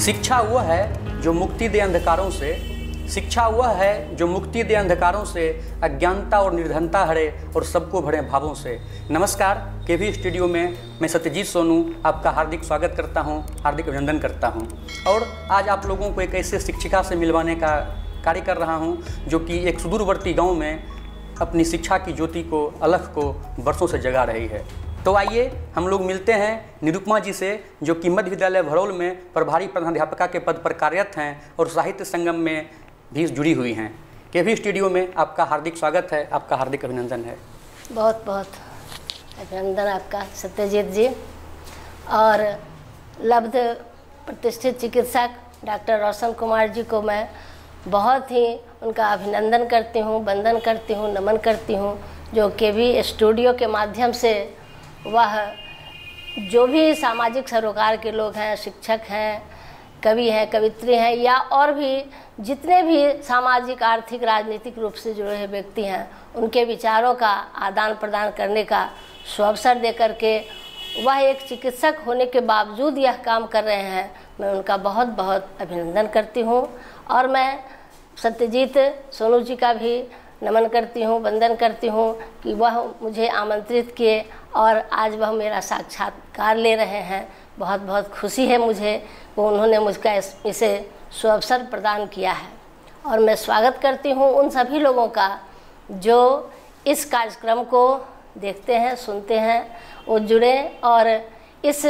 शिक्षा वह है जो मुक्ति दे अंधकारों से, शिक्षा वह है जो मुक्ति दे अंधकारों से, अज्ञानता और निर्धनता हरे और सबको भरे भावों से। नमस्कार, केवी स्टूडियो में मैं सत्यजीत सोनू आपका हार्दिक स्वागत करता हूं, हार्दिक अभिनंदन करता हूं। और आज आप लोगों को एक ऐसे शिक्षिका से मिलवाने का कार्य कर रहा हूं जो कि एक सुदूरवर्ती गांव में अपनी शिक्षा की ज्योति को, अलख को वर्षों से जगा रही है। तो आइए हम लोग मिलते हैं निरुपमा जी से, जो कि मध्य विद्यालय भरौल में प्रभारी प्रधानाध्यापिका के पद पर कार्यरत हैं और साहित्य संगम में भी जुड़ी हुई हैं। केवी स्टूडियो में आपका हार्दिक स्वागत है, आपका हार्दिक अभिनंदन है। बहुत बहुत अभिनंदन आपका सत्यजीत जी। और लब्ध प्रतिष्ठित चिकित्सक डॉक्टर रोशन कुमार जी को मैं बहुत ही उनका अभिनंदन करती हूँ, वंदन करती हूँ, नमन करती हूँ, जो केवी स्टूडियो के माध्यम से वह जो भी सामाजिक सरोकार के लोग हैं, शिक्षक हैं, कवि हैं, कवित्री हैं, या और भी जितने भी सामाजिक, आर्थिक, राजनीतिक रूप से जुड़े हुए व्यक्ति हैं, उनके विचारों का आदान प्रदान करने का सुअवसर दे करके वह एक चिकित्सक होने के बावजूद यह काम कर रहे हैं। मैं उनका बहुत बहुत अभिनंदन करती हूँ और मैं सत्यजीत सोनू जी का भी नमन करती हूँ, वंदन करती हूँ कि वह मुझे आमंत्रित किए और आज वह मेरा साक्षात्कार ले रहे हैं। बहुत बहुत खुशी है मुझे वो उन्होंने मुझका इसे सुअवसर प्रदान किया है। और मैं स्वागत करती हूँ उन सभी लोगों का जो इस कार्यक्रम को देखते हैं, सुनते हैं, वो जुड़े और इस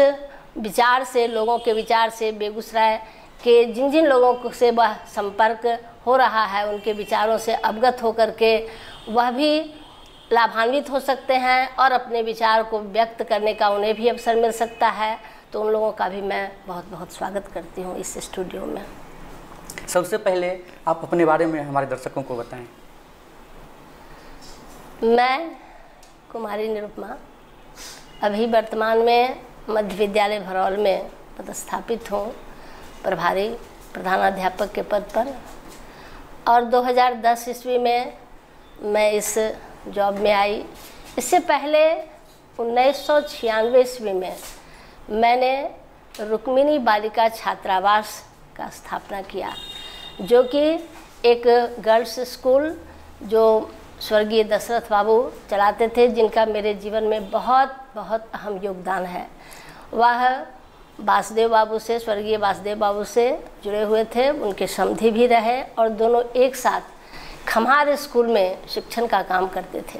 विचार से, लोगों के विचार से, बेगूसराय के जिन जिन लोगों से वह संपर्क हो रहा है, उनके विचारों से अवगत होकर के वह भी लाभान्वित हो सकते हैं और अपने विचार को व्यक्त करने का उन्हें भी अवसर मिल सकता है। तो उन लोगों का भी मैं बहुत बहुत स्वागत करती हूँ इस स्टूडियो में। सबसे पहले आप अपने बारे में हमारे दर्शकों को बताएं। मैं कुमारी निरुपमा अभी वर्तमान में मध्य विद्यालय भरौल में पदस्थापित हूँ, प्रभारी प्रधानाध्यापक के पद पर। और 2010 ईस्वी में मैं इस जॉब में आई। इससे पहले 1996 ईस्वी में मैंने रुक्मिणी बालिका छात्रावास का स्थापना किया, जो कि एक गर्ल्स स्कूल जो स्वर्गीय दशरथ बाबू चलाते थे, जिनका मेरे जीवन में बहुत बहुत अहम योगदान है। वह वासुदेव बाबू से, स्वर्गीय वासुदेव बाबू से जुड़े हुए थे, उनके समधी भी रहे और दोनों एक साथ खम्हार स्कूल में शिक्षण का काम करते थे।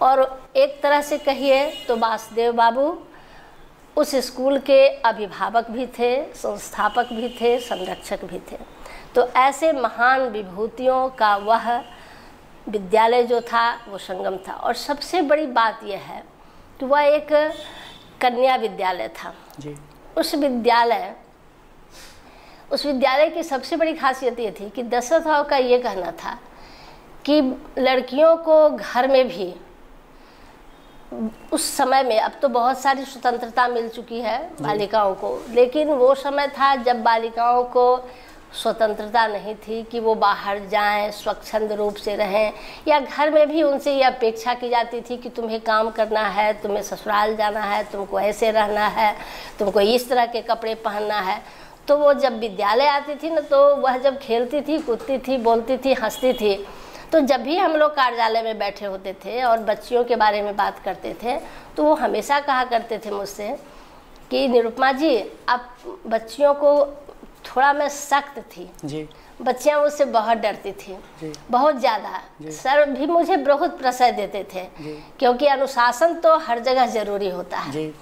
और एक तरह से कहिए तो वासुदेव बाबू उस स्कूल के अभिभावक भी थे, संस्थापक भी थे, संरक्षक भी थे। तो ऐसे महान विभूतियों का वह विद्यालय जो था वो संगम था। और सबसे बड़ी बात यह है कि वह एक कन्या विद्यालय था जी। उस विद्यालय की सबसे बड़ी खासियत ये थी कि दशरथ बाबू का ये कहना था कि लड़कियों को घर में भी उस समय में, अब तो बहुत सारी स्वतंत्रता मिल चुकी है बालिकाओं को, लेकिन वो समय था जब बालिकाओं को स्वतंत्रता नहीं थी कि वो बाहर जाएं, स्वच्छंद रूप से रहें, या घर में भी उनसे ये अपेक्षा की जाती थी कि तुम्हें काम करना है, तुम्हें ससुराल जाना है, तुमको ऐसे रहना है, तुमको इस तरह के कपड़े पहनना है। तो वो जब विद्यालय आती थी ना, तो वह जब खेलती थी, कूदती थी, बोलती थी, हंसती थी, तो जब भी हम लोग कार्यालय में बैठे होते थे और बच्चियों के बारे में बात करते थे, तो वो हमेशा कहा करते थे मुझसे कि निरुपमा जी, आप बच्चियों को थोड़ा मैं सख्त थी जी। बच्चियाँ मुझसे बहुत डरती थी जी। बहुत ज़्यादा। सर भी मुझे बहुत प्रश्रय देते थे जी। क्योंकि अनुशासन तो हर जगह ज़रूरी होता है जी।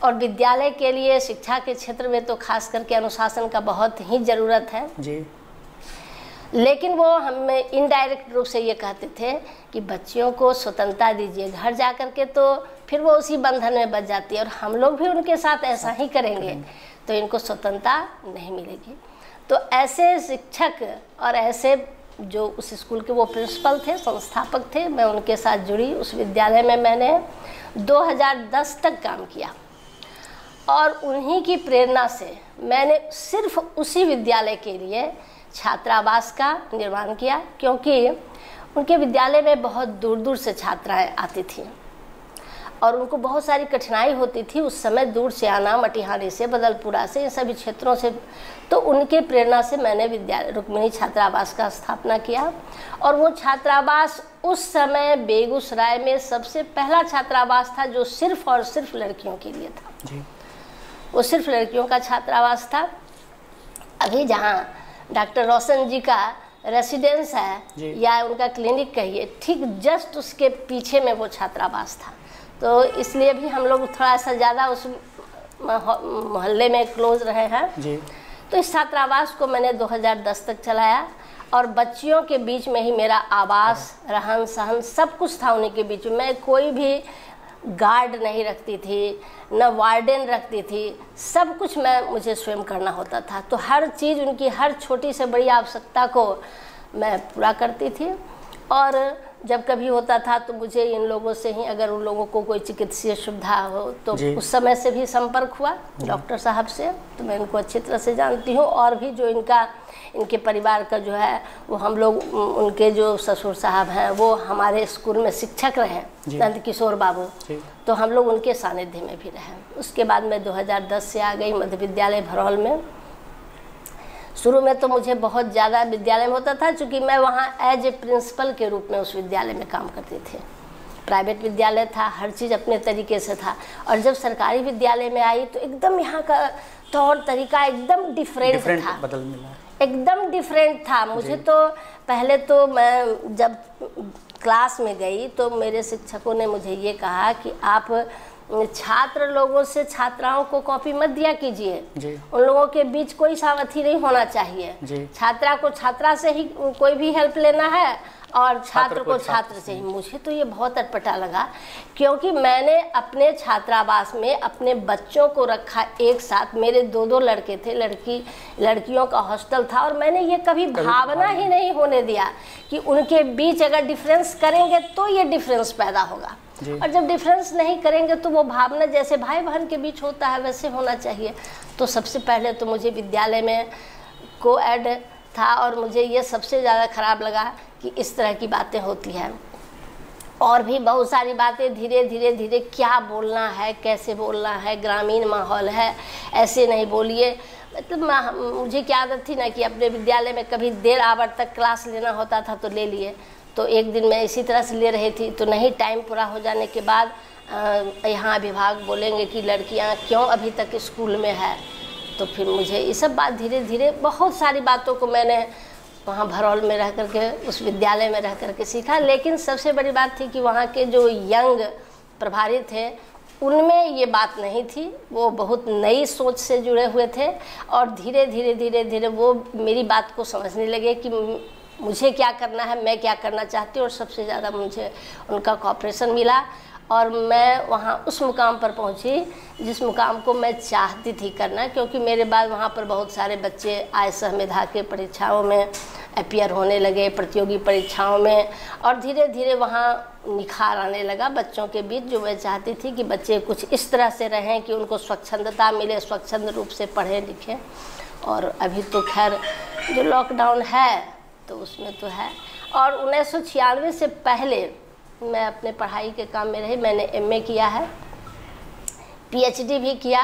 और विद्यालय के लिए, शिक्षा के क्षेत्र में तो खास करके अनुशासन का बहुत ही ज़रूरत है जी। लेकिन वो हमें इनडायरेक्ट रूप से ये कहते थे कि बच्चियों को स्वतंत्रता दीजिए, घर जा कर के तो फिर वो उसी बंधन में बच जाती है और हम लोग भी उनके साथ ऐसा ही करेंगे तो इनको स्वतंत्रता नहीं मिलेगी। तो ऐसे शिक्षक और ऐसे जो उस स्कूल के वो प्रिंसिपल थे, संस्थापक थे, मैं उनके साथ जुड़ी। उस विद्यालय में मैंने 2010 तक काम किया और उन्हीं की प्रेरणा से मैंने सिर्फ उसी विद्यालय के लिए छात्रावास का निर्माण किया, क्योंकि उनके विद्यालय में बहुत दूर दूर से छात्राएं आती थी और उनको बहुत सारी कठिनाई होती थी उस समय, दूर से आना, मटिहानी से, बदलपुरा से, इन सभी क्षेत्रों से। तो उनके प्रेरणा से मैंने विद्यालय रुक्मिणी छात्रावास का स्थापना किया। और वो छात्रावास उस समय बेगूसराय में सबसे पहला छात्रावास था जो सिर्फ और सिर्फ लड़कियों के लिए था जी। वो सिर्फ लड़कियों का छात्रावास था। अभी जहाँ डॉक्टर रोशन जी का रेसिडेंस है या उनका क्लिनिक कहिए, ठीक जस्ट उसके पीछे में वो छात्रावास था। तो इसलिए भी हम लोग थोड़ा सा ज़्यादा उस मोहल्ले में क्लोज रहे हैं जी। तो इस छात्रावास को मैंने 2010 तक चलाया और बच्चियों के बीच में ही मेरा आवास, रहन सहन सब कुछ था उन्हीं के बीच में। मैं कोई भी गार्ड नहीं रखती थी, न वार्डन रखती थी, सब कुछ मुझे स्वयं करना होता था। तो हर चीज़, उनकी हर छोटी से बड़ी आवश्यकता को मैं पूरा करती थी। और जब कभी होता था तो मुझे इन लोगों से ही, अगर उन लोगों को कोई चिकित्सीय सुविधा हो तो उस समय से भी संपर्क हुआ डॉक्टर साहब से। तो मैं इनको अच्छी तरह से जानती हूँ। और भी जो इनके परिवार का जो है वो, हम लोग, उनके जो ससुर साहब हैं वो हमारे स्कूल में शिक्षक रहे, नंद किशोर बाबू। तो हम लोग उनके सानिध्य में भी रहे। उसके बाद मैं 2010 से आ गई मध्य विद्यालय भरौल में। शुरू में तो मुझे बहुत ज़्यादा विद्यालय में होता था, क्योंकि मैं वहाँ एज ए प्रिंसिपल के रूप में उस विद्यालय में काम करती थी। प्राइवेट विद्यालय था, हर चीज़ अपने तरीके से था। और जब सरकारी विद्यालय में आई तो एकदम यहाँ का तौर तरीका एकदम डिफरेंट था, बदल मिला, एकदम डिफरेंट था। मुझे तो पहले तो मैं जब क्लास में गई तो मेरे शिक्षकों ने मुझे ये कहा कि आप छात्र लोगों से छात्राओं को कॉपी मत दिया कीजिए, उन लोगों के बीच कोई सावथी नहीं होना चाहिए। छात्रा को छात्रा से ही कोई भी हेल्प लेना है और छात्र को छात्र से ही। मुझे तो ये बहुत अटपटा लगा, क्योंकि मैंने अपने छात्रावास में अपने बच्चों को रखा एक साथ। मेरे 2 लड़के थे, लड़कियों का हॉस्टल था, और मैंने ये कभी भावना ही नहीं होने दिया कि उनके बीच अगर डिफरेंस करेंगे तो ये डिफरेंस पैदा होगा। और जब डिफरेंस नहीं करेंगे तो वो भावना जैसे भाई बहन के बीच होता है वैसे होना चाहिए। तो सबसे पहले तो मुझे विद्यालय में को-एड था, और मुझे ये सबसे ज़्यादा ख़राब लगा कि इस तरह की बातें होती हैं। और भी बहुत सारी बातें, धीरे धीरे क्या बोलना है, कैसे बोलना है, ग्रामीण माहौल है, ऐसे नहीं बोलिए। मतलब मुझे क्या आदत थी ना कि अपने विद्यालय में कभी देर आवर तक क्लास लेना होता था तो ले लिए। तो एक दिन मैं इसी तरह से ले रही थी, तो नहीं, टाइम पूरा हो जाने के बाद यहाँ विभाग बोलेंगे कि लड़कियाँ क्यों अभी तक स्कूल में है। तो फिर मुझे ये सब बात धीरे धीरे, बहुत सारी बातों को मैंने वहाँ भरौल में रह करके, उस विद्यालय में रह करके सीखा। लेकिन सबसे बड़ी बात थी कि वहाँ के जो यंग प्रभारी थे उनमें ये बात नहीं थी। वो बहुत नई सोच से जुड़े हुए थे, और धीरे धीरे वो मेरी बात को समझने लगे कि मुझे क्या करना है, मैं क्या करना चाहती हूँ। और सबसे ज़्यादा मुझे उनका कोऑपरेशन मिला, और मैं वहाँ उस मुकाम पर पहुँची जिस मुकाम को मैं चाहती थी करना। क्योंकि मेरे बाद वहाँ पर बहुत सारे बच्चे आय संविधा के परीक्षाओं में अपीयर होने लगे, प्रतियोगी परीक्षाओं में, और धीरे धीरे वहाँ निखार आने लगा बच्चों के बीच। जो मैं चाहती थी कि बच्चे कुछ इस तरह से रहें कि उनको स्वच्छंदता मिले, स्वच्छंद रूप से पढ़ें लिखें। और अभी तो खैर जो लॉकडाउन है तो उसमें तो है। और 1996 से पहले मैं अपने पढ़ाई के काम में रही। मैंने एमए किया है, पीएचडी भी किया,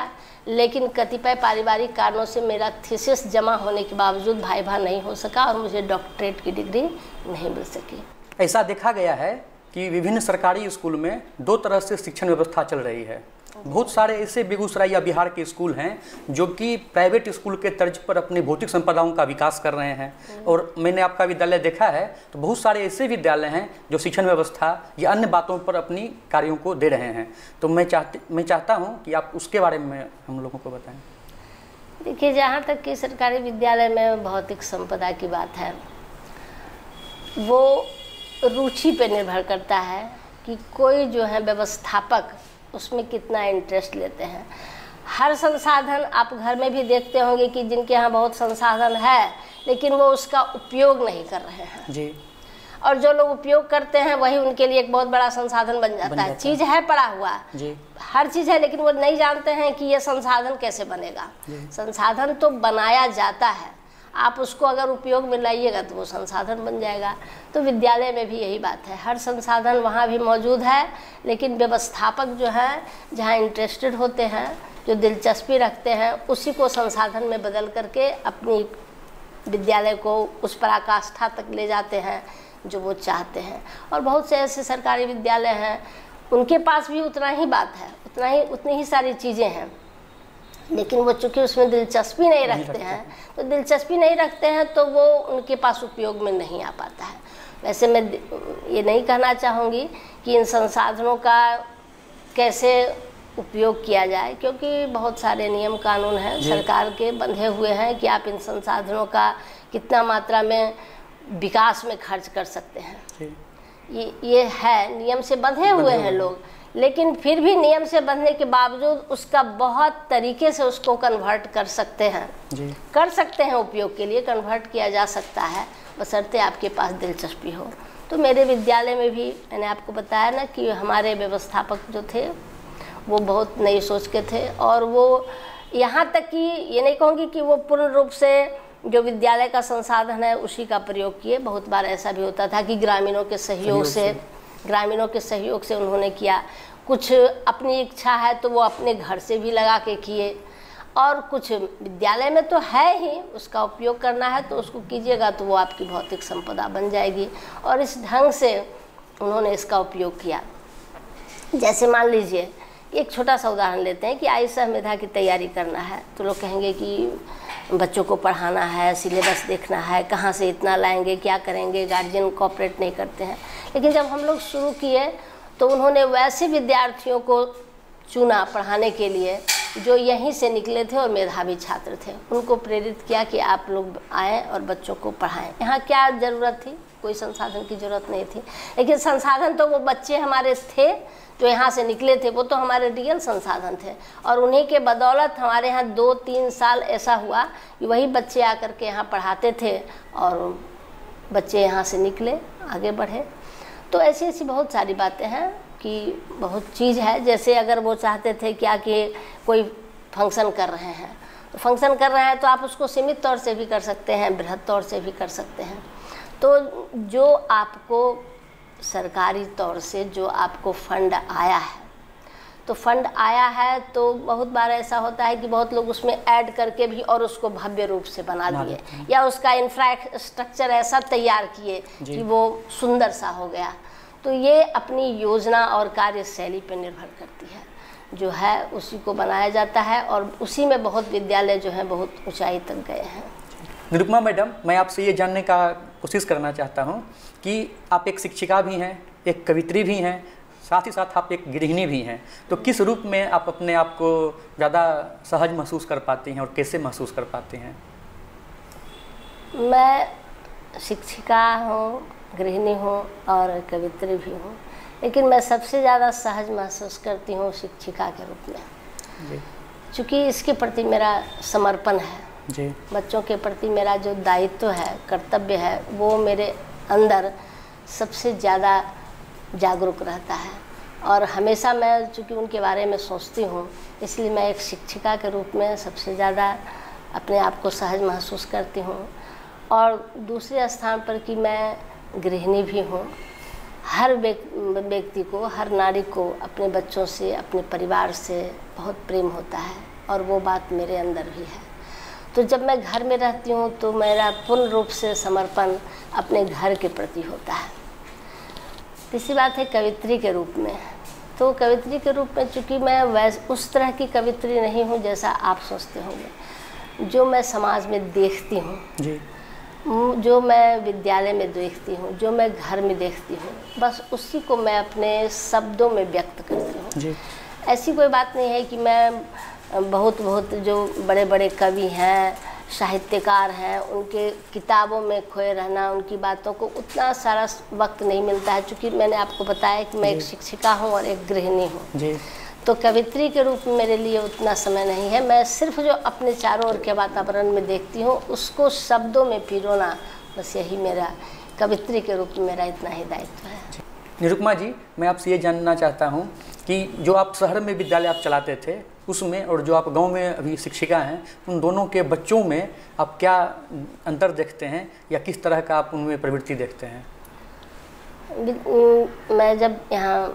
लेकिन कतिपय पारिवारिक कारणों से मेरा थीसिस जमा होने के बावजूद भाईभा नहीं हो सका और मुझे डॉक्टरेट की डिग्री नहीं मिल सकी। ऐसा देखा गया है कि विभिन्न सरकारी स्कूल में 2 तरह से शिक्षण व्यवस्था चल रही है। बहुत सारे ऐसे बेगूसराय या बिहार के स्कूल हैं जो कि प्राइवेट स्कूल के तर्ज पर अपनी भौतिक संपदाओं का विकास कर रहे हैं। और मैंने आपका विद्यालय देखा है तो बहुत सारे ऐसे विद्यालय हैं जो शिक्षण व्यवस्था या अन्य बातों पर अपनी कार्यों को दे रहे हैं। तो मैं चाहता हूं कि आप उसके बारे में हम लोगों को बताएं। देखिए, जहाँ तक कि सरकारी विद्यालय में भौतिक संपदा की बात है, वो रुचि पे निर्भर करता है कि कोई जो है व्यवस्थापक उसमें कितना इंटरेस्ट लेते हैं। हर संसाधन आप घर में भी देखते होंगे कि जिनके यहाँ बहुत संसाधन है लेकिन वो उसका उपयोग नहीं कर रहे हैं जी। और जो लोग उपयोग करते हैं वही उनके लिए एक बहुत बड़ा संसाधन बन जाता है। चीज़ है पड़ा हुआ जी, हर चीज़ है, लेकिन वो नहीं जानते हैं कि ये संसाधन कैसे बनेगा। संसाधन तो बनाया जाता है। आप उसको अगर उपयोग में लाइएगा तो वो संसाधन बन जाएगा। तो विद्यालय में भी यही बात है, हर संसाधन वहाँ भी मौजूद है, लेकिन व्यवस्थापक जो है जहाँ इंटरेस्टेड होते हैं, जो दिलचस्पी रखते हैं, उसी को संसाधन में बदल करके अपनी विद्यालय को उस पराकाष्ठा तक ले जाते हैं जो वो चाहते हैं। और बहुत से ऐसे सरकारी विद्यालय हैं, उनके पास भी उतना ही बात है, उतनी ही सारी चीज़ें हैं, लेकिन वो चूँकि उसमें दिलचस्पी नहीं रखते हैं, तो दिलचस्पी नहीं रखते हैं तो वो उनके पास उपयोग में नहीं आ पाता है। वैसे मैं ये नहीं कहना चाहूँगी कि इन संसाधनों का कैसे उपयोग किया जाए, क्योंकि बहुत सारे नियम कानून हैं सरकार के बंधे हुए हैं कि आप इन संसाधनों का कितना मात्रा में विकास में खर्च कर सकते हैं। ये है, नियम से बंधे हुए हैं लोग, लेकिन फिर भी नियम से बंधने के बावजूद उसका बहुत तरीके से उसको कन्वर्ट कर सकते हैं उपयोग के लिए कन्वर्ट किया जा सकता है, बशर्ते आपके पास दिलचस्पी हो। तो मेरे विद्यालय में भी मैंने आपको बताया ना कि हमारे व्यवस्थापक जो थे वो बहुत नई सोच के थे, और वो यहाँ तक कि ये नहीं कहूँगी कि वो पूर्ण रूप से जो विद्यालय का संसाधन है उसी का प्रयोग किए। बहुत बार ऐसा भी होता था कि ग्रामीणों के सहयोग से उन्होंने किया। कुछ अपनी इच्छा है तो वो अपने घर से भी लगा के किए, और कुछ विद्यालय में तो है ही, उसका उपयोग करना है तो उसको कीजिएगा तो वो आपकी भौतिक संपदा बन जाएगी। और इस ढंग से उन्होंने इसका उपयोग किया। जैसे मान लीजिए एक छोटा सा उदाहरण लेते हैं कि आईएएस मेधा की तैयारी करना है, तो लोग कहेंगे कि बच्चों को पढ़ाना है, सिलेबस देखना है, कहाँ से इतना लाएंगे, क्या करेंगे, गार्जियन कोऑपरेट नहीं करते हैं। लेकिन जब हम लोग शुरू किए तो उन्होंने वैसे विद्यार्थियों को चुना पढ़ाने के लिए जो यहीं से निकले थे और मेधावी छात्र थे। उनको प्रेरित किया कि आप लोग आएँ और बच्चों को पढ़ाएं। यहाँ क्या ज़रूरत थी, कोई संसाधन की ज़रूरत नहीं थी, लेकिन संसाधन तो वो बच्चे हमारे थे जो यहाँ से निकले थे, वो तो हमारे रियल संसाधन थे। और उन्हीं के बदौलत हमारे यहाँ 2-3 साल ऐसा हुआ कि वही बच्चे आकर के यहाँ पढ़ाते थे और बच्चे यहाँ से निकले, आगे बढ़े। तो ऐसी ऐसी बहुत सारी बातें हैं कि बहुत चीज़ है। जैसे अगर वो चाहते थे क्या कि कोई फंक्शन कर रहे हैं, तो फंक्शन कर रहे हैं तो आप उसको सीमित तौर से भी कर सकते हैं, बृहद तौर से भी कर सकते हैं। तो जो आपको सरकारी तौर से जो आपको फंड आया है, तो फंड आया है तो बहुत बार ऐसा होता है कि बहुत लोग उसमें ऐड करके भी और उसको भव्य रूप से बना दिए, या उसका इंफ्रास्ट्रक्चर ऐसा तैयार किए कि वो सुंदर सा हो गया। तो ये अपनी योजना और कार्यशैली पर निर्भर करती है, जो है उसी को बनाया जाता है, और उसी में बहुत विद्यालय जो हैं बहुत ऊंचाई तक गए हैं। निरुपमा मैडम, मैं आपसे ये जानने का कोशिश करना चाहता हूँ कि आप एक शिक्षिका भी हैं, एक कवित्री भी हैं, साथ ही साथ आप एक गृहिणी भी हैं। तो किस रूप में आप अपने आप को ज़्यादा सहज महसूस कर पाती हैं और कैसे महसूस कर पाती हैं? मैं शिक्षिका हूँ, गृहिणी हूँ और कवित्री भी हूँ, लेकिन मैं सबसे ज़्यादा सहज महसूस करती हूँ शिक्षिका के रूप में, क्योंकि इसके प्रति मेरा समर्पण है जी। बच्चों के प्रति मेरा जो दायित्व है, कर्तव्य है, वो मेरे अंदर सबसे ज़्यादा जागरूक रहता है। और हमेशा मैं चूँकि उनके बारे में सोचती हूँ, इसलिए मैं एक शिक्षिका के रूप में सबसे ज़्यादा अपने आप को सहज महसूस करती हूँ। और दूसरे स्थान पर कि मैं गृहिणी भी हूँ। हर व्यक्ति को, हर नारी को अपने बच्चों से, अपने परिवार से बहुत प्रेम होता है, और वो बात मेरे अंदर भी है। तो जब मैं घर में रहती हूँ तो मेरा पूर्ण रूप से समर्पण अपने घर के प्रति होता है। तीसरी बात है कवित्री के रूप में। तो कवित्री के रूप में चूँकि मैं उस तरह की कवित्री नहीं हूँ जैसा आप सोचते होंगे। जो मैं समाज में देखती हूँ जी, जो मैं विद्यालय में देखती हूँ, जो मैं घर में देखती हूँ, बस उसी को मैं अपने शब्दों में व्यक्त करती हूँ जी। ऐसी कोई बात नहीं है कि मैं बहुत जो बड़े बड़े कवि हैं, साहित्यकार हैं, उनके किताबों में खोए रहना, उनकी बातों को उतना सारा वक्त नहीं मिलता है, क्योंकि मैंने आपको बताया कि मैं एक शिक्षिका हूँ और एक गृहिणी हूँ जी। तो कवित्री के रूप में मेरे लिए उतना समय नहीं है। मैं सिर्फ जो अपने चारों ओर के वातावरण में देखती हूँ उसको शब्दों में पिरोना, बस यही मेरा कवित्री के रूप में मेरा इतना ही दायित्व है। निरुपमा जी, मैं आपसे ये जानना चाहता हूँ कि जो आप शहर में विद्यालय आप चलाते थे, उसमें और जो आप गांव में अभी शिक्षिका हैं, उन दोनों के बच्चों में आप क्या अंतर देखते हैं या किस तरह का आप उनमें प्रवृत्ति देखते हैं? मैं जब यहाँ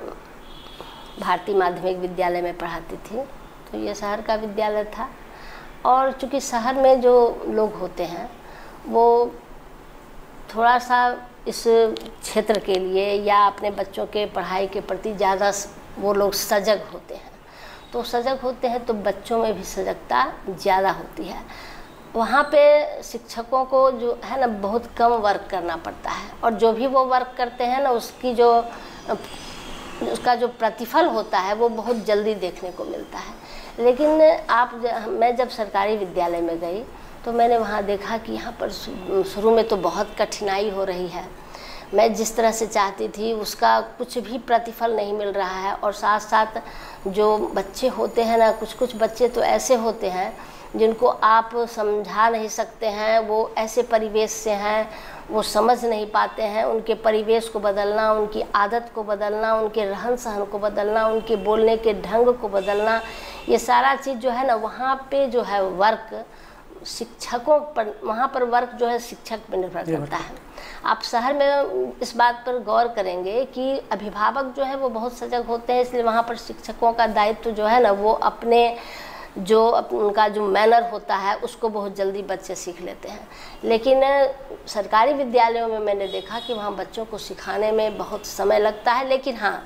भारतीय माध्यमिक विद्यालय में पढ़ाती थी तो ये शहर का विद्यालय था, और चूँकि शहर में जो लोग होते हैं वो थोड़ा सा इस क्षेत्र के लिए या अपने बच्चों के पढ़ाई के प्रति ज़्यादा वो लोग सजग होते हैं। तो सजग होते हैं तो बच्चों में भी सजगता ज़्यादा होती है। वहाँ पे शिक्षकों को जो है ना बहुत कम वर्क करना पड़ता है, और जो भी वो वर्क करते हैं ना उसका जो प्रतिफल होता है वो बहुत जल्दी देखने को मिलता है। लेकिन मैं जब सरकारी विद्यालय में गई तो मैंने वहाँ देखा कि यहाँ पर शुरू में तो बहुत कठिनाई हो रही है। मैं जिस तरह से चाहती थी उसका कुछ भी प्रतिफल नहीं मिल रहा है, और साथ साथ जो बच्चे होते हैं ना, कुछ बच्चे तो ऐसे होते हैं जिनको आप समझा नहीं सकते हैं, वो ऐसे परिवेश से हैं, वो समझ नहीं पाते हैं। उनके परिवेश को बदलना, उनकी आदत को बदलना, उनके रहन सहन को बदलना, उनके बोलने के ढंग को बदलना, ये सारा चीज़ जो है ना वहाँ पे जो है वर्क शिक्षकों पर, वहाँ पर वर्क जो है शिक्षक पर निर्भर करता है। आप शहर में इस बात पर गौर करेंगे कि अभिभावक जो है वो बहुत सजग होते हैं, इसलिए वहाँ पर शिक्षकों का दायित्व जो है ना वो अपने उनका जो मैनर होता है उसको बहुत जल्दी बच्चे सीख लेते हैं। लेकिन सरकारी विद्यालयों में मैंने देखा कि वहाँ बच्चों को सिखाने में बहुत समय लगता है। लेकिन हाँ,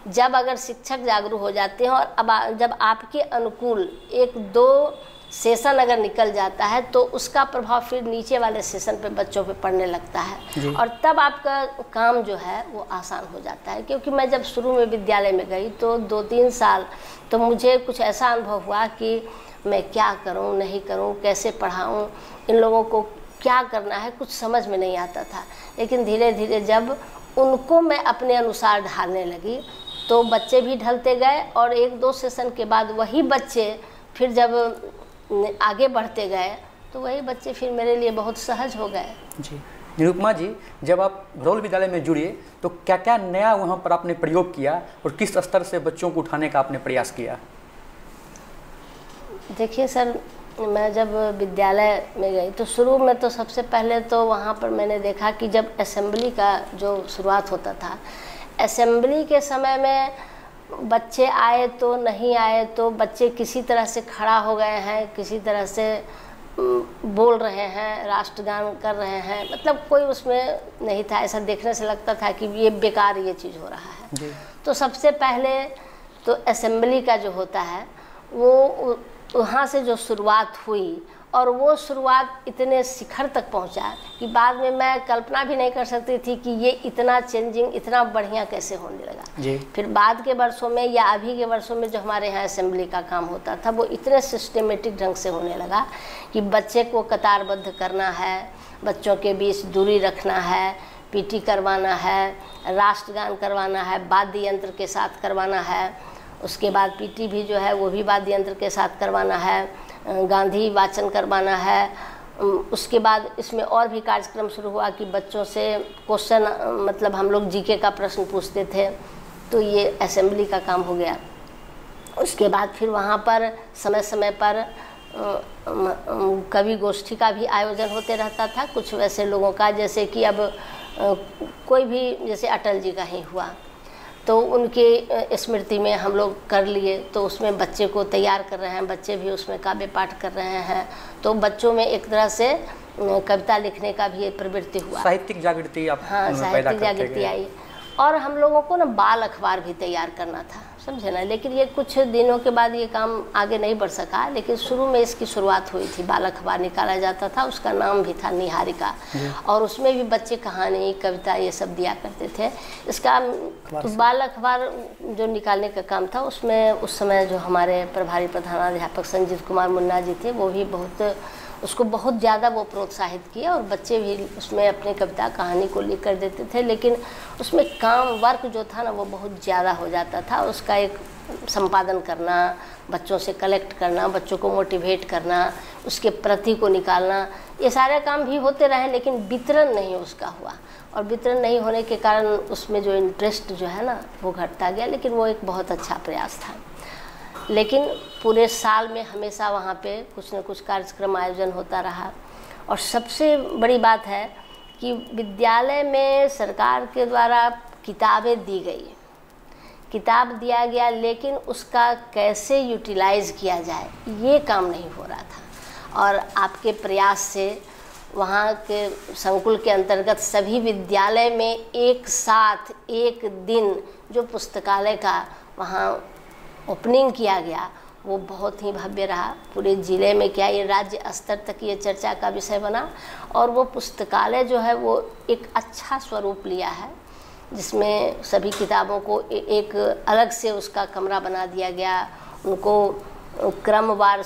जब अगर शिक्षक जागरूक हो जाते हैं और अब जब आपके अनुकूल 1-2 सेशन अगर निकल जाता है तो उसका प्रभाव फिर नीचे वाले सेशन पे बच्चों पे पड़ने लगता है, और तब आपका काम जो है वो आसान हो जाता है। क्योंकि मैं जब शुरू में विद्यालय में गई तो 2-3 साल तो मुझे कुछ ऐसा अनुभव हुआ कि मैं क्या करूं, नहीं करूं, कैसे पढ़ाऊं, इन लोगों को क्या करना है, कुछ समझ में नहीं आता था। लेकिन धीरे धीरे जब उनको मैं अपने अनुसार ढालने लगी तो बच्चे भी ढलते गए, और 1-2 सेशन के बाद वही बच्चे फिर जब आगे बढ़ते गए तो वही बच्चे फिर मेरे लिए बहुत सहज हो गए। जी निरुपमा जी, जब आप भरौल विद्यालय में जुड़े तो क्या क्या नया वहाँ पर आपने प्रयोग किया और किस स्तर से बच्चों को उठाने का आपने प्रयास किया? देखिए सर, मैं जब विद्यालय में गई तो शुरू में तो सबसे पहले तो वहाँ पर मैंने देखा कि जब असेंबली का जो शुरुआत होता था, असेंबली के समय में बच्चे आए तो नहीं आए तो बच्चे किसी तरह से खड़ा हो गए हैं, किसी तरह से बोल रहे हैं, राष्ट्रगान कर रहे हैं, मतलब कोई उसमें नहीं था। ऐसा देखने से लगता था कि ये बेकार ये चीज़ हो रहा है। तो सबसे पहले तो असेंबली का जो होता है वो वहाँ से जो शुरुआत हुई, और वो शुरुआत इतने शिखर तक पहुँचा कि बाद में मैं कल्पना भी नहीं कर सकती थी कि ये इतना चेंजिंग, इतना बढ़िया कैसे होने लगा। फिर बाद के वर्षों में या अभी के वर्षों में जो हमारे यहाँ असेंबली का काम होता था वो इतने सिस्टमेटिक ढंग से होने लगा कि बच्चे को कतारबद्ध करना है, बच्चों के बीच दूरी रखना है, पीटी करवाना है, राष्ट्रगान करवाना है, वाद्य यंत्र के साथ करवाना है, उसके बाद पीटी भी जो है वो भी वाद्य यंत्र के साथ करवाना है, गांधी वाचन करवाना है। उसके बाद इसमें और भी कार्यक्रम शुरू हुआ कि बच्चों से क्वेश्चन, मतलब हम लोग जीके का प्रश्न पूछते थे, तो ये असेंबली का काम हो गया। उसके बाद फिर वहाँ पर समय समय पर कवि गोष्ठी का भी आयोजन होते रहता था, कुछ वैसे लोगों का, जैसे कि अब कोई भी जैसे अटल जी का ही हुआ तो उनके स्मृति में हम लोग कर लिए, तो उसमें बच्चे को तैयार कर रहे हैं, बच्चे भी उसमें काव्य पाठ कर रहे हैं, तो बच्चों में एक तरह से कविता लिखने का भी एक प्रवृत्ति हुआ, साहित्यिक जागृति। हाँ, साहित्यिक जागृति आई। और हम लोगों को ना बाल अखबार भी तैयार करना था, समझे ना। लेकिन ये कुछ दिनों के बाद ये काम आगे नहीं बढ़ सका, लेकिन शुरू में इसकी शुरुआत हुई थी। बाल अखबार निकाला जाता था, उसका नाम भी था निहारिका, और उसमें भी बच्चे कहानी, कविता ये सब दिया करते थे। इसका तो बाल अखबार जो निकालने का काम था उसमें उस समय जो हमारे प्रभारी प्रधानाध्यापक संजीव कुमार मुन्ना जी थे वो भी उसको बहुत ज़्यादा वो प्रोत्साहित किया, और बच्चे भी उसमें अपनी कविता कहानी को लिख कर देते थे। लेकिन उसमें काम वर्क जो था ना वो बहुत ज़्यादा हो जाता था। उसका एक संपादन करना, बच्चों से कलेक्ट करना, बच्चों को मोटिवेट करना, उसके प्रति को निकालना, ये सारे काम भी होते रहे, लेकिन वितरण नहीं उसका हुआ। और वितरण नहीं होने के कारण उसमें जो इंटरेस्ट जो है ना वो घटता गया, लेकिन वो एक बहुत अच्छा प्रयास था। लेकिन पूरे साल में हमेशा वहाँ पे कुछ न कुछ कार्यक्रम आयोजन होता रहा। और सबसे बड़ी बात है कि विद्यालय में सरकार के द्वारा किताबें दी गई, किताब दिया गया, लेकिन उसका कैसे यूटिलाइज़ किया जाए ये काम नहीं हो रहा था। और आपके प्रयास से वहाँ के संकुल के अंतर्गत सभी विद्यालय में एक साथ एक दिन जो पुस्तकालय का वहाँ ओपनिंग किया गया वो बहुत ही भव्य रहा। पूरे ज़िले में क्या ये राज्य स्तर तक ये चर्चा का विषय बना। और वो पुस्तकालय जो है वो एक अच्छा स्वरूप लिया है, जिसमें सभी किताबों को एक अलग से उसका कमरा बना दिया गया, उनको क्रमवार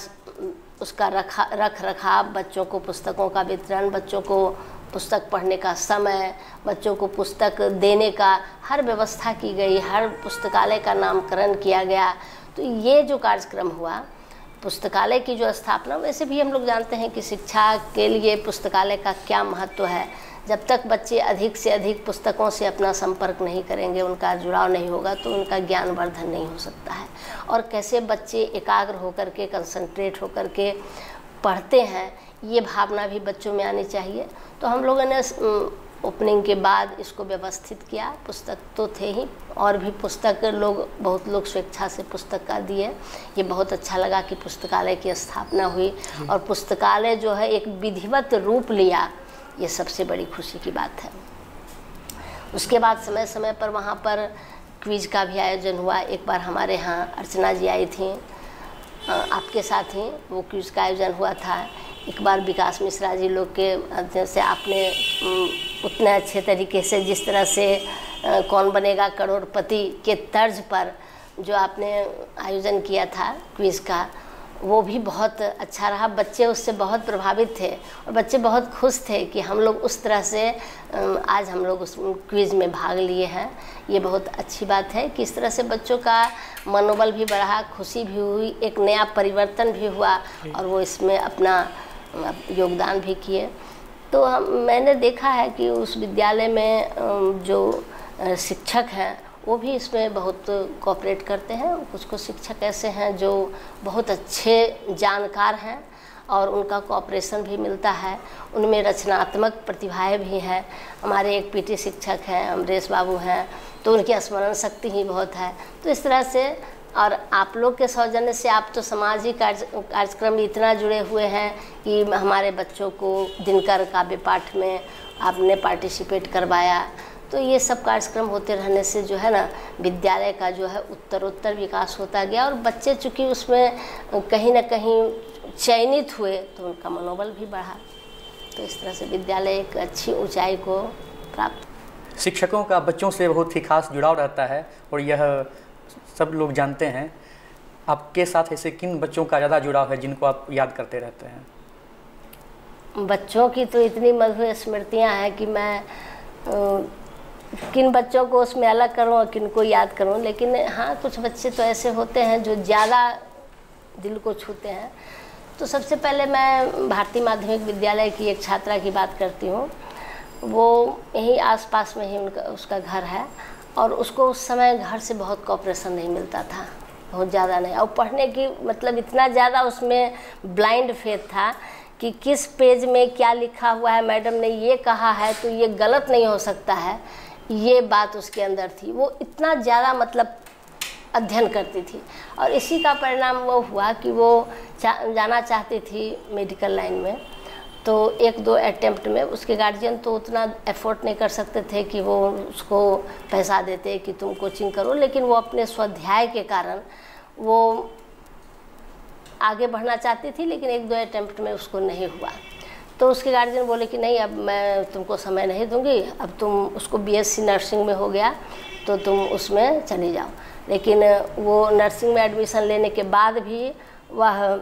उसका रख रखाव, बच्चों को पुस्तकों का वितरण, बच्चों को पुस्तक पढ़ने का समय, बच्चों को पुस्तक देने का हर व्यवस्था की गई, हर पुस्तकालय का नामकरण किया गया। तो ये जो कार्यक्रम हुआ, पुस्तकालय की जो स्थापना, वैसे भी हम लोग जानते हैं कि शिक्षा के लिए पुस्तकालय का क्या महत्व है। जब तक बच्चे अधिक से अधिक पुस्तकों से अपना संपर्क नहीं करेंगे, उनका जुड़ाव नहीं होगा, तो उनका ज्ञानवर्धन नहीं हो सकता है। और कैसे बच्चे एकाग्र होकर के, कंसंट्रेट होकर के पढ़ते हैं, ये भावना भी बच्चों में आनी चाहिए। तो हम लोगों ने ओपनिंग के बाद इसको व्यवस्थित किया। पुस्तक तो थे ही, और भी पुस्तक बहुत लोग स्वेच्छा से पुस्तक का दिए। ये बहुत अच्छा लगा कि पुस्तकालय की स्थापना हुई और पुस्तकालय जो है एक विधिवत रूप लिया, ये सबसे बड़ी खुशी की बात है। उसके बाद समय समय पर वहाँ पर क्विज का भी आयोजन हुआ। एक बार हमारे यहाँ अर्चना जी आई थी, आपके साथ ही वो क्विज का आयोजन हुआ था। एक बार विकास मिश्रा जी लोग के अध्ययन से आपने उतने अच्छे तरीके से, जिस तरह से कौन बनेगा करोड़पति के तर्ज पर जो आपने आयोजन किया था क्विज का, वो भी बहुत अच्छा रहा। बच्चे उससे बहुत प्रभावित थे और बच्चे बहुत खुश थे कि हम लोग उस तरह से आज हम लोग उस क्विज में भाग लिए हैं। ये बहुत अच्छी बात है कि इस तरह से बच्चों का मनोबल भी बढ़ा, खुशी भी हुई, एक नया परिवर्तन भी हुआ और वो इसमें अपना योगदान भी किए। तो मैंने देखा है कि उस विद्यालय में जो शिक्षक हैं वो भी इसमें बहुत कोऑपरेट करते हैं। कुछ शिक्षक ऐसे हैं जो बहुत अच्छे जानकार हैं और उनका कोऑपरेशन भी मिलता है, उनमें रचनात्मक प्रतिभाएं भी हैं। हमारे एक पीटी शिक्षक हैं, अमरेश बाबू हैं, तो उनकी स्मरण शक्ति ही बहुत है। तो इस तरह से, और आप लोग के सौजन्य से, आप तो सामाजिक कार्यक्रम में इतना जुड़े हुए हैं कि हमारे बच्चों को दिनकर काव्य पाठ में आपने पार्टिसिपेट करवाया। तो ये सब कार्यक्रम होते रहने से जो है ना, विद्यालय का जो है उत्तरोत्तर विकास होता गया और बच्चे चूँकि उसमें कहीं ना कहीं चयनित हुए तो उनका मनोबल भी बढ़ा। तो इस तरह से विद्यालय एक अच्छी ऊंचाई को प्राप्त। शिक्षकों का बच्चों से बहुत ही खास जुड़ाव रहता है और यह सब लोग जानते हैं। आपके साथ ऐसे किन बच्चों का ज़्यादा जुड़ाव है जिनको आप याद करते रहते हैं? बच्चों की तो इतनी मधुर स्मृतियाँ हैं कि मैं किन बच्चों को उसमें अलग करूं और किन को याद करूं। लेकिन हाँ, कुछ बच्चे तो ऐसे होते हैं जो ज़्यादा दिल को छूते हैं। तो सबसे पहले मैं भारतीय माध्यमिक विद्यालय की एक छात्रा की बात करती हूँ। वो यहीं आसपास में ही उसका घर है और उसको उस समय घर से बहुत कोऑपरेशन नहीं मिलता था, बहुत ज़्यादा नहीं। और पढ़ने की मतलब इतना ज़्यादा उसमें ब्लाइंड फेथ था कि किस पेज में क्या लिखा हुआ है, मैडम ने ये कहा है तो ये गलत नहीं हो सकता है, ये बात उसके अंदर थी। वो इतना ज़्यादा मतलब अध्ययन करती थी और इसी का परिणाम वो हुआ कि वो जाना चाहती थी मेडिकल लाइन में। तो एक दो अटेम्प्ट में उसके गार्जियन तो उतना एफर्ट नहीं कर सकते थे कि वो उसको पैसा देते कि तुम कोचिंग करो, लेकिन वो अपने स्वाध्याय के कारण वो आगे बढ़ना चाहती थी, लेकिन एक दो अटेम्प्ट में उसको नहीं हुआ। तो उसके गार्जियन बोले कि नहीं, अब मैं तुमको समय नहीं दूंगी, अब तुम, उसको बीएससी नर्सिंग में हो गया तो तुम उसमें चली जाओ। लेकिन वो नर्सिंग में एडमिशन लेने के बाद भी वह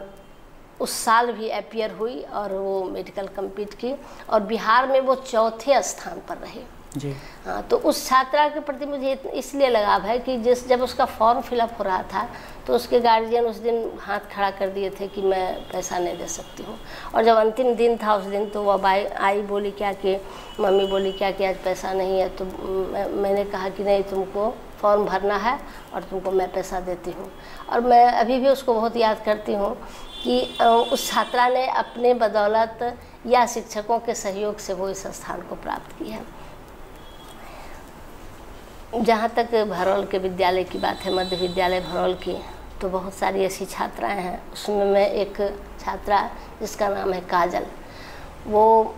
उस साल भी अपीयर हुई और वो मेडिकल कंप्लीट की और बिहार में वो चौथे स्थान पर रही जी। हाँ, तो उस छात्रा के प्रति मुझे इसलिए लगाव है कि जब उसका फॉर्म फिलअप हो रहा था तो उसके गार्जियन उस दिन हाथ खड़ा कर दिए थे कि मैं पैसा नहीं दे सकती हूँ। और जब अंतिम दिन था उस दिन, तो वह आई बोली क्या कि मम्मी बोली क्या कि आज पैसा नहीं है। तो मैंने कहा कि नहीं, तुमको फॉर्म भरना है और तुमको मैं पैसा देती हूँ। और मैं अभी भी उसको बहुत याद करती हूँ कि उस छात्रा ने अपने बदौलत या शिक्षकों के सहयोग से वो इस स्थान को प्राप्त किया है। जहाँ तक भरौल के विद्यालय की बात है, मध्य विद्यालय भरौल की, तो बहुत सारी ऐसी छात्राएं हैं। उसमें मैं एक छात्रा जिसका नाम है काजल, वो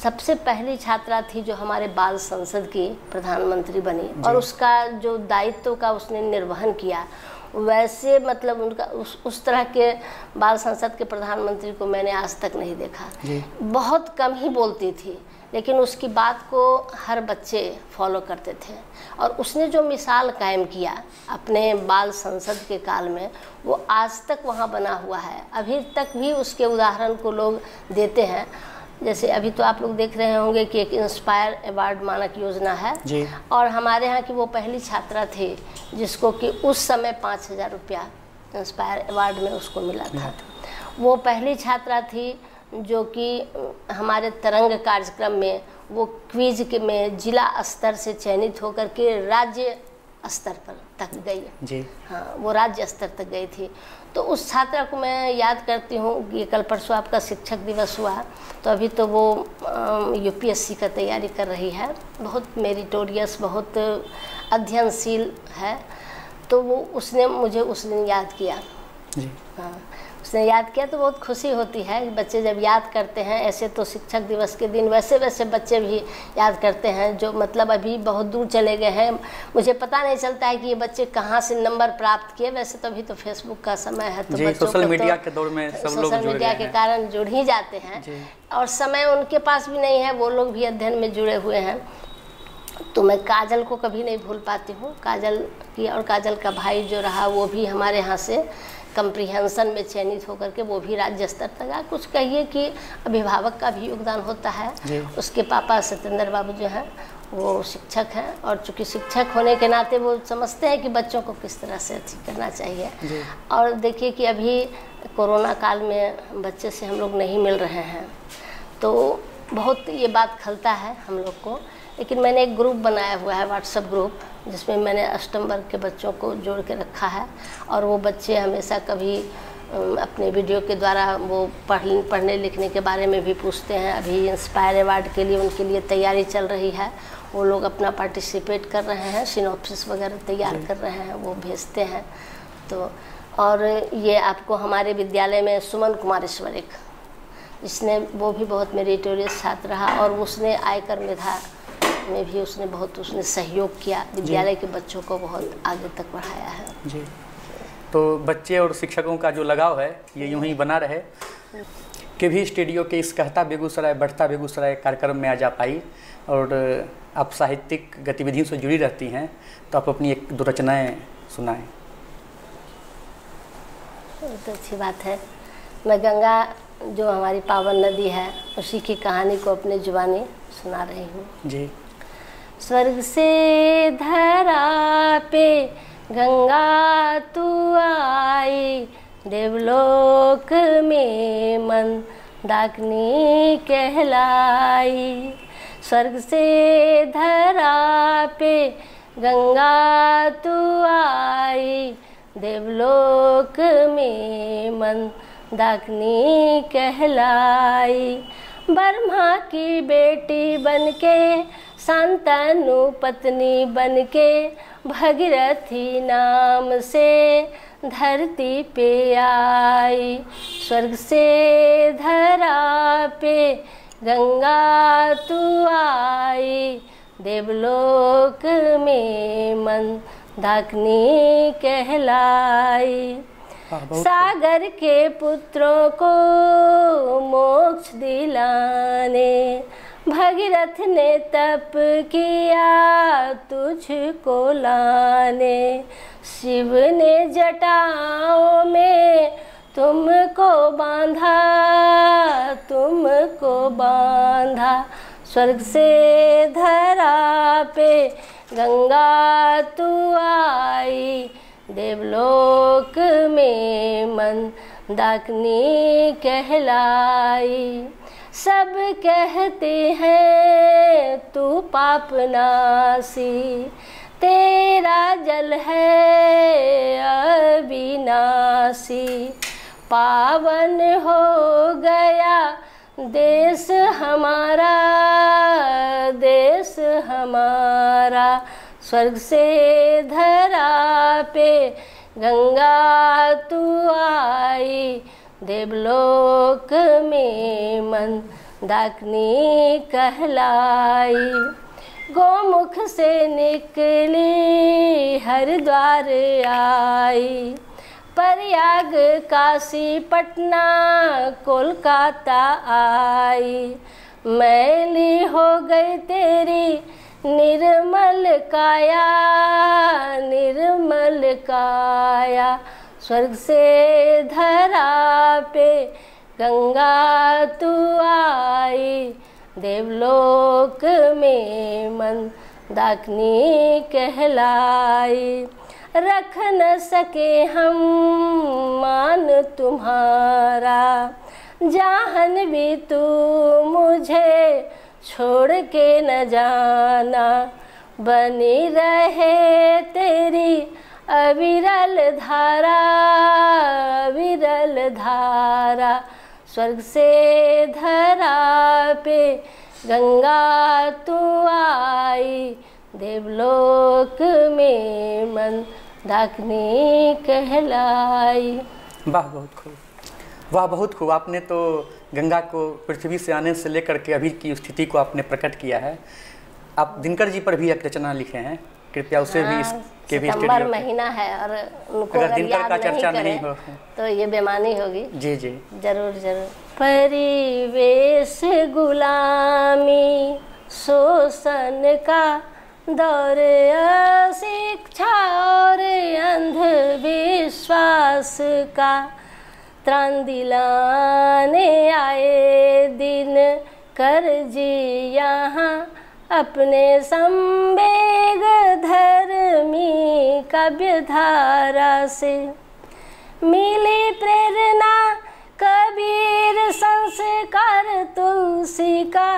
सबसे पहली छात्रा थी जो हमारे बाल संसद की प्रधानमंत्री बनी और उसका जो दायित्व का उसने निर्वहन किया, वैसे मतलब उनका उस तरह के बाल संसद के प्रधानमंत्री को मैंने आज तक नहीं देखा। बहुत कम ही बोलती थी, लेकिन उसकी बात को हर बच्चे फॉलो करते थे और उसने जो मिसाल कायम किया अपने बाल संसद के काल में, वो आज तक वहाँ बना हुआ है। अभी तक भी उसके उदाहरण को लोग देते हैं। जैसे अभी तो आप लोग देख रहे होंगे कि एक इंस्पायर अवार्ड मानक योजना है जी। और हमारे यहाँ की वो पहली छात्रा थी जिसको कि उस समय 5,000 रुपया इंस्पायर अवार्ड में उसको मिला था। वो पहली छात्रा थी जो कि हमारे तरंग कार्यक्रम में वो क्विज के में जिला स्तर से चयनित होकर के राज्य स्तर पर तक गई जी। हाँ, वो राज्य स्तर तक गई थी। तो उस छात्रा को मैं याद करती हूँ कि कल परसों आपका शिक्षक दिवस हुआ, तो अभी तो वो यूपीएससी का तैयारी कर रही है। बहुत मेरिटोरियस, बहुत अध्ययनशील है। तो वो उसने मुझे उस दिन याद किया जी। हाँ, उसने याद किया तो बहुत खुशी होती है। बच्चे जब याद करते हैं, ऐसे तो शिक्षक दिवस के दिन वैसे वैसे बच्चे भी याद करते हैं जो मतलब अभी बहुत दूर चले गए हैं। मुझे पता नहीं चलता है कि ये बच्चे कहाँ से नंबर प्राप्त किए। वैसे तो अभी तो फेसबुक का समय है, तो बच्चों सोशल मीडिया के दौर में सब लोग सोशल मीडिया के कारण जुड़ ही जाते हैं और समय उनके पास भी नहीं है, वो लोग भी अध्ययन में जुड़े हुए हैं। तो मैं काजल को कभी नहीं भूल पाती हूँ। काजल की और काजल का भाई जो रहा वो भी हमारे यहाँ से कंप्रीहेंशन में चयनित होकर के वो भी राज्य स्तर तक आया। कुछ कहिए कि अभिभावक का भी योगदान होता है। उसके पापा सत्येंद्र बाबू जो हैं वो शिक्षक हैं और चूँकि शिक्षक होने के नाते वो समझते हैं कि बच्चों को किस तरह से अच्छी करना चाहिए। और देखिए कि अभी कोरोना काल में बच्चे से हम लोग नहीं मिल रहे हैं, तो बहुत ये बात खलता है हम लोग को। लेकिन मैंने एक ग्रुप बनाया हुआ है, व्हाट्सएप ग्रुप, जिसमें मैंने अष्टम वर्ग के बच्चों को जोड़ के रखा है और वो बच्चे हमेशा कभी अपने वीडियो के द्वारा वो पढ़ने लिखने के बारे में भी पूछते हैं। अभी इंस्पायर अवार्ड के लिए उनके लिए तैयारी चल रही है, वो लोग अपना पार्टिसिपेट कर रहे हैं, सिनॉप्सिस वगैरह तैयार कर रहे हैं, वो भेजते हैं। तो और ये आपको हमारे विद्यालय में सुमन कुमार ईश्वरिक, जिसने वो भी बहुत मेरिटोरियस छात्र रहा और उसने आयकर मेधा में भी उसने सहयोग किया, विद्यालय के बच्चों को बहुत आगे तक बढ़ाया है जी। तो बच्चे और शिक्षकों का जो लगाव है ये यूं ही बना रहे। केवी स्टूडियो के इस कहता बेगूसराय बढ़ता बेगूसराय कार्यक्रम में आ जा पाई और आप साहित्यिक गतिविधियों से जुड़ी रहती हैं, तो आप अपनी एक दो रचनाएं सुनाएं। बहुत अच्छी बात है। मैं गंगा जो हमारी पावन नदी है उसी की कहानी को अपने जुबानी सुना रही हूँ जी। स्वर्ग से धरा पे गंगा तू आई, देवलोक में मंदाकिनी कहलाई। स्वर्ग से धरा पे गंगा तू आई, देवलोक में मंदाकिनी कहलाई। ब्रह्मा की बेटी बनके शांतनु पत्नी बनके भगीरथी नाम से धरती पे आई। स्वर्ग से धरा पे गंगा तू आई, देवलोक में मंदाकिनी कहलाई। सागर के पुत्रों को मोक्ष दिलाने भगीरथ ने तप किया तुझको लाने। शिव ने जटाओं में तुमको बांधा। स्वर्ग से धरा पे गंगा तू आई, देवलोक में मंदाकिनी कहलाई। सब कहते हैं तू पाप नासी, तेरा जल है अविनाशी, पावन हो गया देश हमारा, देश हमारा। स्वर्ग से धरा पे गंगा तू आई, देवलोक में मंदाकिनी कहलाई। गोमुख से निकली हरिद्वार आई, प्रयाग काशी पटना कोलकाता आई। मैली हो गई तेरी निर्मल काया, निर्मल काया। स्वर्ग से धरा पे गंगा तू आई, देवलोक में मंदाकिनी कहलाई। रख न सके हम मान तुम्हारा, जाहन भी तू मुझे छोड़ के न जाना। बनी रहे तेरी अविरल धारा, अविरल धारा। स्वर्ग से धरा पे गंगा तू आई, देवलोक में मंदाकिनी कहलाई। वाह बहुत खूब, वाह बहुत खूब। आपने तो गंगा को पृथ्वी से आने से लेकर के अभी की स्थिति को आपने प्रकट किया है। आप दिनकर जी पर भी एक रचना लिखे हैं, कृपया उसे भी इसके भी सितंबर महीना है और उनको अगर दिनकर याद का चर्चा नहीं हो तो ये बेमानी होगी। जी जी जरूर जरूर। परिवेश गुलामी शोषण का दौर, अशिक्षा और अंधविश्वास का त्राण दिलाने आए दिन कर जी यहाँ अपने संवेग धर्मी काव्य धारा से। मिली प्रेरणा कबीर संस्कार तुलसी का,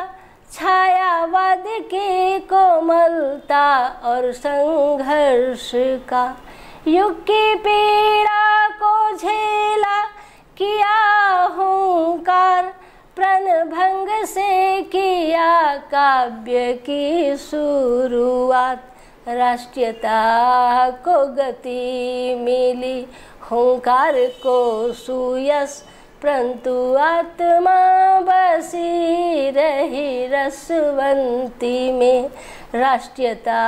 छायावाद की कोमलता और संघर्ष का। युग की पीड़ा को झेला किया हुंकार, प्रणभंग से किया काव्य की शुरुआत। राष्ट्रीयता को गति मिली, हुंकार को सुयश, परंतु आत्मा बसी रही रसवंती में। राष्ट्रीयता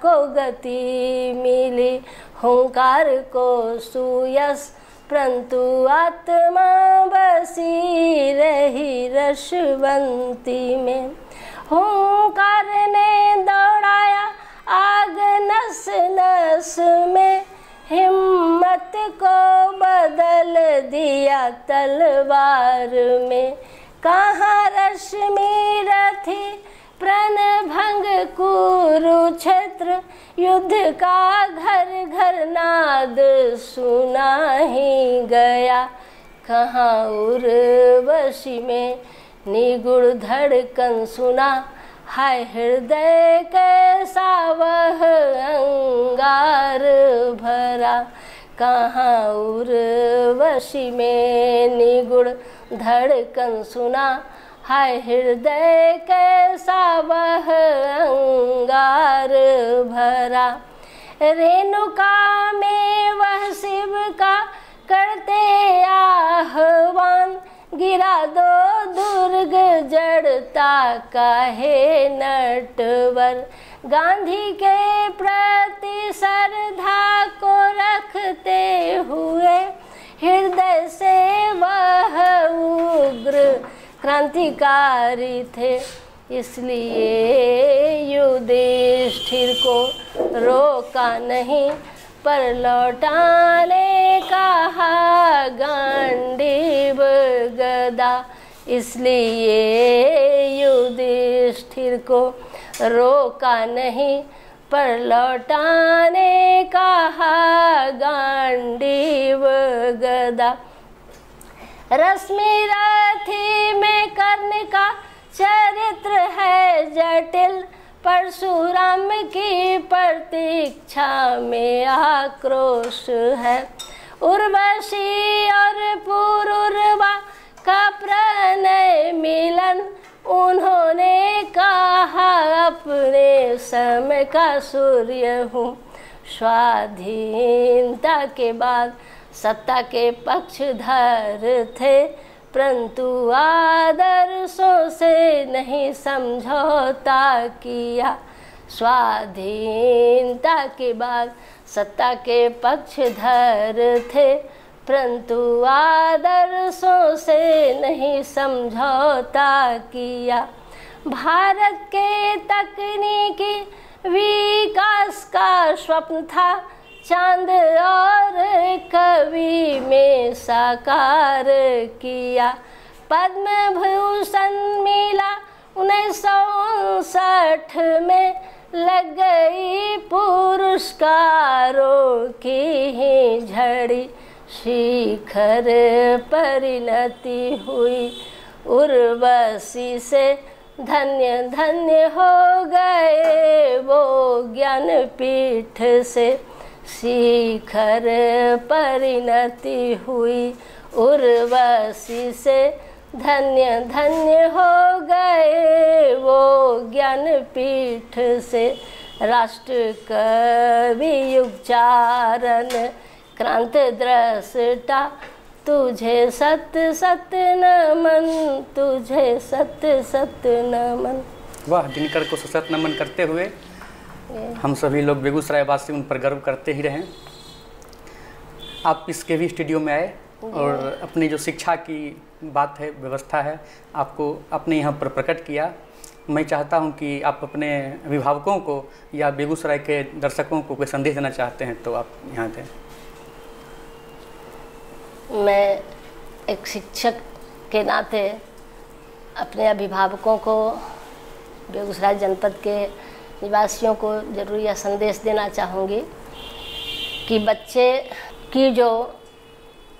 को गति मिली, हुंकार को सुयश, परंतु आत्मा बसी रही रसवंती में। हुंकार ने दौड़ाया आग नस नस में, हिम्मत को बदल दिया तलवार में। कहाँ रश्मि रथी प्रणभंग कुरुक्षेत्र, युद्ध का घर घर नाद सुना ही गया। कहाँ उर्वशी में निगुण धड़कन सुना, हाय हृदय कैसा वह अंगार भरा। कहाँ उर्वशी में निगुण धड़कन सुना, हाय हृदय कैसा वह अंगार भरा। रेणुका में वह शिव का करते आह्वान, गिरा दो दुर्ग जड़ता काहे नटवर। गांधी के प्रति श्रद्धा को रखते हुए, हृदय से वह उग्र क्रांतिकारी थे। इसलिए युधिष्ठिर को रोका नहीं, पर लौटाने कहा गांडीव गदा। इसलिए युधिष्ठिर को रोका नहीं, पर लौटाने कहा गांडीव गदा। रश्मि रथी में कर्ण का चरित्र है जटिल, पर परशुराम की प्रतीक्षा में आक्रोश है। उर्वशी और पुरुरवा का प्रणय मिलन, उन्होंने कहा अपने समय का सूर्य हूँ। स्वाधीनता के बाद सत्ता के पक्षधर थे, परंतु आदर्शों से नहीं समझौता किया। स्वाधीनता के बाद सत्ता के पक्षधर थे, परंतु आदर्शों से नहीं समझौता किया। भारत के तकनीकी विकास का स्वप्न था, चांद और कवि में साकार किया। पद्म भूषण मिला 1959 में, लग गई पुरस्कारों की ही झड़ी। शिखर परिणति हुई उर्वशी से, धन्य धन्य हो गए वो ज्ञानपीठ से। शिखर परिणति हुई उर्वशी से, धन्य धन्य हो गए वो ज्ञानपीठ से। राष्ट्र कवि युगचारण क्रांत दृष्टा, तुझे सत सत नमन, तुझे सत सत नमन। वाह, दिनकर को सत नमन करते हुए हम सभी लोग बेगूसराय वासी उन पर गर्व करते ही रहें। आप इस केवी स्टूडियो में आए और अपनी जो शिक्षा की बात है, व्यवस्था है, आपको अपने यहाँ पर प्रकट किया। मैं चाहता हूँ कि आप अपने अभिभावकों को या बेगूसराय के दर्शकों को कोई संदेश देना चाहते हैं तो आप यहाँ दें। मैं एक शिक्षक के नाते अपने अभिभावकों को, बेगूसराय जनपद के निवासियों को ज़रूर यह संदेश देना चाहूँगी कि बच्चे की जो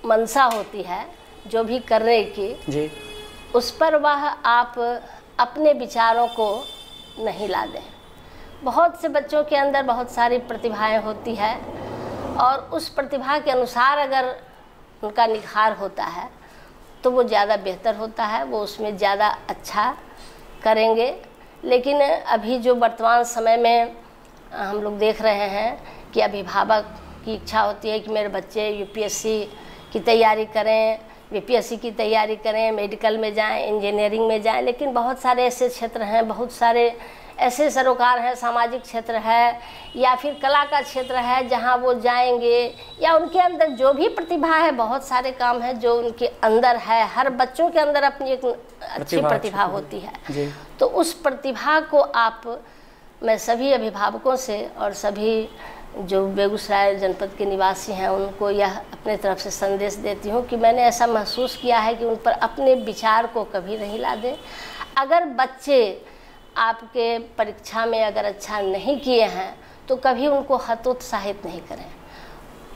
मनसा होती है, जो भी करने की जी, उस पर वह आप अपने विचारों को नहीं ला दें। बहुत से बच्चों के अंदर बहुत सारी प्रतिभाएं होती है और उस प्रतिभा के अनुसार अगर उनका निखार होता है तो वो ज़्यादा बेहतर होता है, वो उसमें ज़्यादा अच्छा करेंगे। लेकिन अभी जो वर्तमान समय में हम लोग देख रहे हैं कि अभिभावक की इच्छा होती है कि मेरे बच्चे यूपीएससी की तैयारी करें, बीपीएससी की तैयारी करें, मेडिकल में जाएं, इंजीनियरिंग में जाएं, लेकिन बहुत सारे ऐसे क्षेत्र हैं, बहुत सारे ऐसे सरोकार हैं, सामाजिक क्षेत्र है या फिर कला का क्षेत्र है जहां वो जाएंगे, या उनके अंदर जो भी प्रतिभा है, बहुत सारे काम हैं जो उनके अंदर है। हर बच्चों के अंदर अपनी एक अच्छी प्रतिभा होती है। तो उस प्रतिभा को आप, मैं सभी अभिभावकों से और सभी जो बेगूसराय जनपद के निवासी हैं उनको यह अपने तरफ से संदेश देती हूँ कि मैंने ऐसा महसूस किया है कि उन पर अपने विचार को कभी नहीं ला दें। अगर बच्चे आपके परीक्षा में अगर अच्छा नहीं किए हैं तो कभी उनको हतोत्साहित नहीं करें,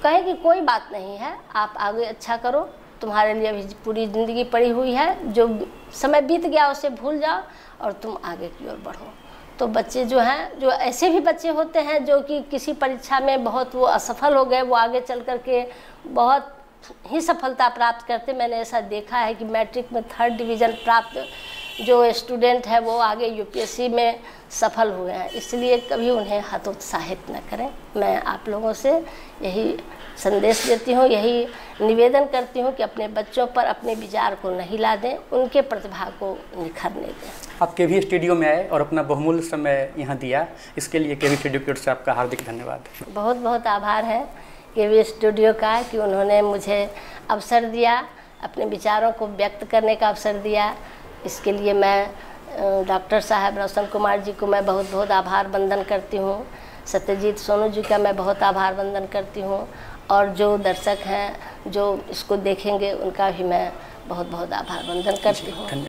कहें कि कोई बात नहीं है, आप आगे अच्छा करो, तुम्हारे लिए अभी पूरी ज़िंदगी पड़ी हुई है, जो समय बीत गया उसे भूल जाओ और तुम आगे की ओर बढ़ो। तो बच्चे जो हैं, जो ऐसे भी बच्चे होते हैं जो कि किसी परीक्षा में बहुत वो असफल हो गए, वो आगे चल कर के बहुत ही सफलता प्राप्त करते। मैंने ऐसा देखा है कि मैट्रिक में 3rd डिवीज़न प्राप्त जो स्टूडेंट है वो आगे यूपीएससी में सफल हुए हैं। इसलिए कभी उन्हें हतोत्साहित न करें। मैं आप लोगों से यही संदेश देती हूँ, यही निवेदन करती हूँ कि अपने बच्चों पर अपने विचार को नहीं ला दें, उनके प्रतिभा को निखरने दें। आप केवी स्टूडियो में आए और अपना बहुमूल्य समय यहाँ दिया, इसके लिए केवी स्टूडियो की ओर से आपका हार्दिक धन्यवाद। बहुत बहुत आभार है केवी स्टूडियो का कि उन्होंने मुझे अवसर दिया, अपने विचारों को व्यक्त करने का अवसर दिया। इसके लिए मैं डॉक्टर साहब रोशन कुमार जी को मैं बहुत बहुत आभार वंदन करती हूँ। सत्यजीत सोनू जी का मैं बहुत आभार वंदन करती हूँ और जो दर्शक हैं जो इसको देखेंगे उनका भी मैं बहुत बहुत आभार वंदन करती हूँ।